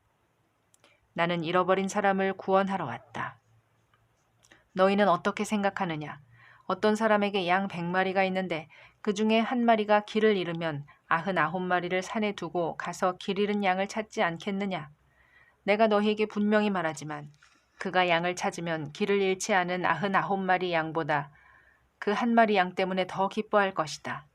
나는 잃어버린 사람을 구원하러 왔다. 너희는 어떻게 생각하느냐? 어떤 사람에게 양 100마리가 있는데 그 중에 한 마리가 길을 잃으면 99마리를 산에 두고 가서 길 잃은 양을 찾지 않겠느냐? 내가 너희에게 분명히 말하지만 그가 양을 찾으면 길을 잃지 않은 99마리 양보다 그 한 마리 양 때문에 더 기뻐할 것이다.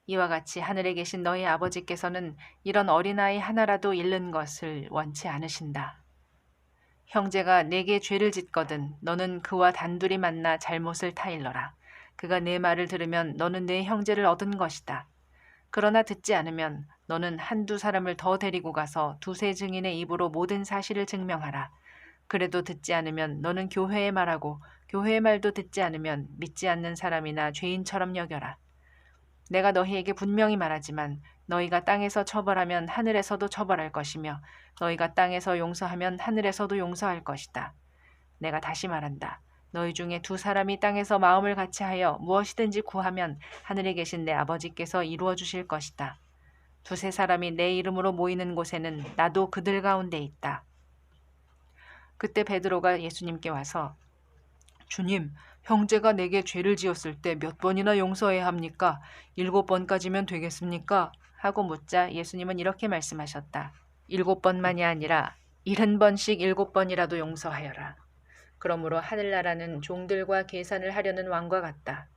이와 같이 하늘에 계신 너희 아버지께서는 이런 어린아이 하나라도 잃는 것을 원치 않으신다. 형제가 내게 죄를 짓거든 너는 그와 단둘이 만나 잘못을 타일러라. 그가 내 말을 들으면 너는 내 형제를 얻은 것이다. 그러나 듣지 않으면 너는 1-2사람을 더 데리고 가서 2-3 증인의 입으로 모든 사실을 증명하라. 그래도 듣지 않으면 너는 교회에 말하고 교회의 말도 듣지 않으면 믿지 않는 사람이나 죄인처럼 여겨라. 내가 너희에게 분명히 말하지만 너희가 땅에서 처벌하면 하늘에서도 처벌할 것이며 너희가 땅에서 용서하면 하늘에서도 용서할 것이다. 내가 다시 말한다. 너희 중에 2사람이 땅에서 마음을 같이하여 무엇이든지 구하면 하늘에 계신 내 아버지께서 이루어 주실 것이다. 2-3 사람이 내 이름으로 모이는 곳에는 나도 그들 가운데 있다. 그때 베드로가 예수님께 와서 주님, 형제가 내게 죄를 지었을 때 몇 번이나 용서해야 합니까? 7번까지면 되겠습니까? 하고 묻자 예수님은 이렇게 말씀하셨다. 7번만이 아니라 70번씩 7번이라도 용서하여라. 그러므로 하늘나라는 종들과 계산을 하려는 왕과 같다.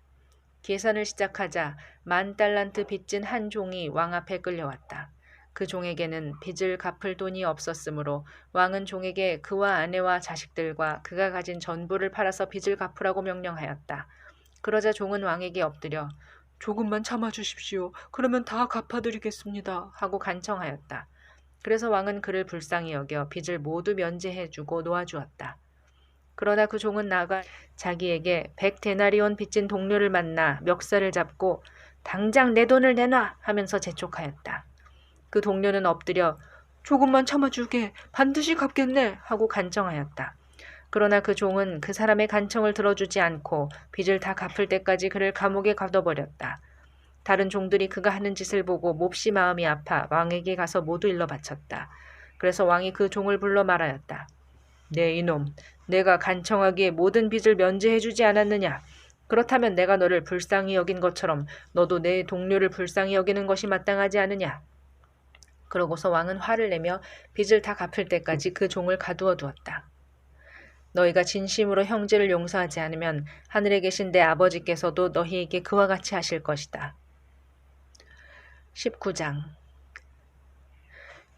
계산을 시작하자 10,000달란트 빚진 한 종이 왕 앞에 끌려왔다. 그 종에게는 빚을 갚을 돈이 없었으므로 왕은 종에게 그와 아내와 자식들과 그가 가진 전부를 팔아서 빚을 갚으라고 명령하였다. 그러자 종은 왕에게 엎드려 조금만 참아주십시오. 그러면 다 갚아드리겠습니다. 하고 간청하였다. 그래서 왕은 그를 불쌍히 여겨 빚을 모두 면제해주고 놓아주었다. 그러나 그 종은 나아가 자기에게 100데나리온 빚진 동료를 만나 멱살을 잡고 당장 내 돈을 내놔 하면서 재촉하였다. 그 동료는 엎드려 조금만 참아주게 반드시 갚겠네 하고 간청하였다. 그러나 그 종은 그 사람의 간청을 들어주지 않고 빚을 다 갚을 때까지 그를 감옥에 가둬버렸다. 다른 종들이 그가 하는 짓을 보고 몹시 마음이 아파 왕에게 가서 모두 일러 바쳤다. 그래서 왕이 그 종을 불러 말하였다. 네 이놈, 내가 간청하기에 모든 빚을 면제해주지 않았느냐? 그렇다면 내가 너를 불쌍히 여긴 것처럼 너도 내 동료를 불쌍히 여기는 것이 마땅하지 않으냐? 그러고서 왕은 화를 내며 빚을 다 갚을 때까지 그 종을 가두어 두었다. 너희가 진심으로 형제를 용서하지 않으면 하늘에 계신 내 아버지께서도 너희에게 그와 같이 하실 것이다. 19장.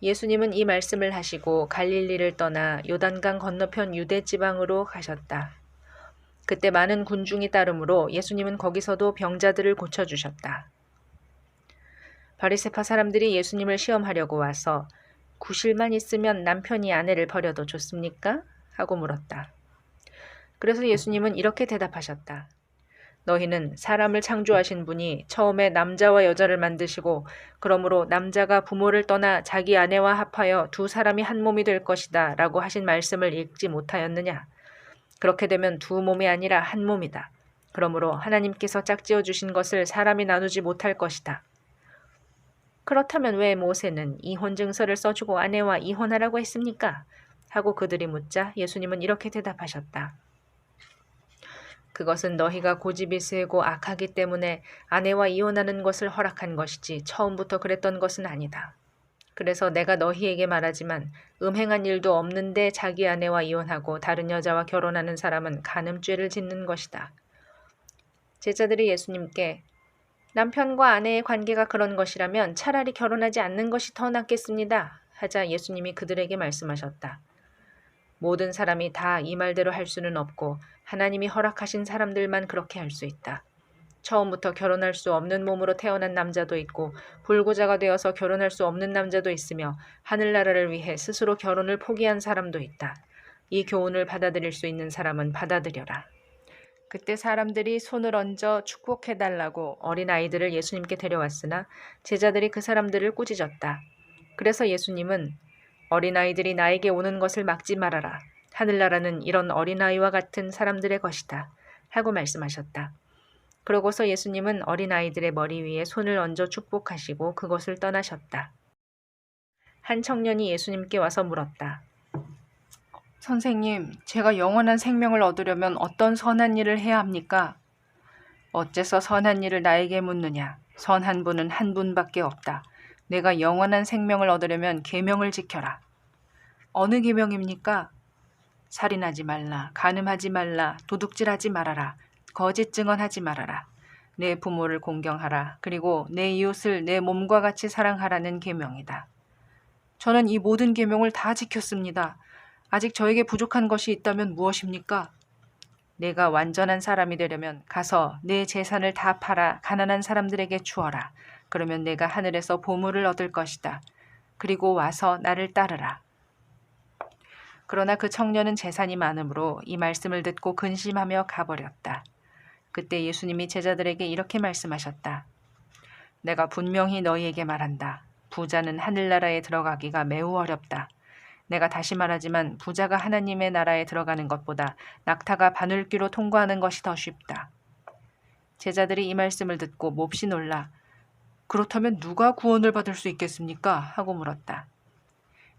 예수님은 이 말씀을 하시고 갈릴리를 떠나 요단강 건너편 유대 지방으로 가셨다. 그때 많은 군중이 따르므로 예수님은 거기서도 병자들을 고쳐주셨다. 바리새파 사람들이 예수님을 시험하려고 와서 구실만 있으면 남편이 아내를 버려도 좋습니까? 하고 물었다. 그래서 예수님은 이렇게 대답하셨다. 너희는 사람을 창조하신 분이 처음에 남자와 여자를 만드시고 그러므로 남자가 부모를 떠나 자기 아내와 합하여 두 사람이 한 몸이 될 것이다 라고 하신 말씀을 읽지 못하였느냐? 그렇게 되면 두 몸이 아니라 한 몸이다. 그러므로 하나님께서 짝지어 주신 것을 사람이 나누지 못할 것이다. 그렇다면 왜 모세는 이혼 증서를 써주고 아내와 이혼하라고 했습니까? 하고 그들이 묻자 예수님은 이렇게 대답하셨다. 그것은 너희가 고집이 세고 악하기 때문에 아내와 이혼하는 것을 허락한 것이지 처음부터 그랬던 것은 아니다. 그래서 내가 너희에게 말하지만 음행한 일도 없는데 자기 아내와 이혼하고 다른 여자와 결혼하는 사람은 간음죄를 짓는 것이다. 제자들이 예수님께 남편과 아내의 관계가 그런 것이라면 차라리 결혼하지 않는 것이 더 낫겠습니다. 하자 예수님이 그들에게 말씀하셨다. 모든 사람이 다 이 말대로 할 수는 없고 하나님이 허락하신 사람들만 그렇게 할 수 있다. 처음부터 결혼할 수 없는 몸으로 태어난 남자도 있고 불구자가 되어서 결혼할 수 없는 남자도 있으며 하늘나라를 위해 스스로 결혼을 포기한 사람도 있다. 이 교훈을 받아들일 수 있는 사람은 받아들여라. 그때 사람들이 손을 얹어 축복해달라고 어린아이들을 예수님께 데려왔으나 제자들이 그 사람들을 꾸짖었다. 그래서 예수님은 어린아이들이 나에게 오는 것을 막지 말아라. 하늘나라는 이런 어린아이와 같은 사람들의 것이다. 하고 말씀하셨다. 그러고서 예수님은 어린아이들의 머리 위에 손을 얹어 축복하시고 그곳을 떠나셨다. 한 청년이 예수님께 와서 물었다. 선생님, 제가 영원한 생명을 얻으려면 어떤 선한 일을 해야 합니까? 어째서 선한 일을 나에게 묻느냐? 선한 분은 한 분밖에 없다. 내가 영원한 생명을 얻으려면 계명을 지켜라. 어느 계명입니까? 살인하지 말라, 간음하지 말라, 도둑질하지 말아라, 거짓 증언하지 말아라. 내 부모를 공경하라. 그리고 내 이웃을 내 몸과 같이 사랑하라는 계명이다. 저는 이 모든 계명을 다 지켰습니다. 아직 저에게 부족한 것이 있다면 무엇입니까? 내가 완전한 사람이 되려면 가서 내 재산을 다 팔아 가난한 사람들에게 주어라. 그러면 내가 하늘에서 보물을 얻을 것이다. 그리고 와서 나를 따르라. 그러나 그 청년은 재산이 많으므로 이 말씀을 듣고 근심하며 가버렸다. 그때 예수님이 제자들에게 이렇게 말씀하셨다. 내가 분명히 너희에게 말한다. 부자는 하늘나라에 들어가기가 매우 어렵다. 내가 다시 말하지만 부자가 하나님의 나라에 들어가는 것보다 낙타가 바늘귀로 통과하는 것이 더 쉽다. 제자들이 이 말씀을 듣고 몹시 놀라 그렇다면 누가 구원을 받을 수 있겠습니까? 하고 물었다.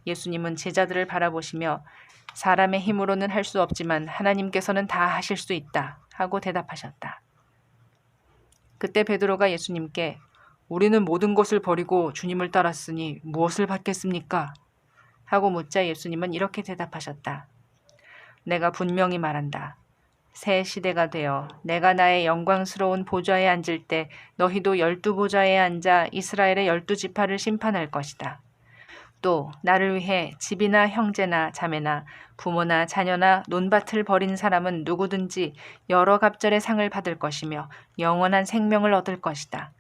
예수님은 제자들을 바라보시며 사람의 힘으로는 할 수 없지만 하나님께서는 다 하실 수 있다 하고 대답하셨다. 그때 베드로가 예수님께 우리는 모든 것을 버리고 주님을 따랐으니 무엇을 받겠습니까? 하고 묻자 예수님은 이렇게 대답하셨다. 내가 분명히 말한다. 새 시대가 되어 내가 나의 영광스러운 보좌에 앉을 때 너희도 12보좌에 앉아 이스라엘의 12지파를 심판할 것이다. 또 나를 위해 집이나 형제나 자매나 부모나 자녀나 논밭을 버린 사람은 누구든지 여러 갑절의 상을 받을 것이며 영원한 생명을 얻을 것이다.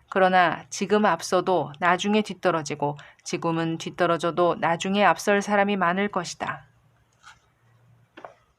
그러나 지금 앞서도 나중에 뒤떨어지고 지금은 뒤떨어져도 나중에 앞설 사람이 많을 것이다.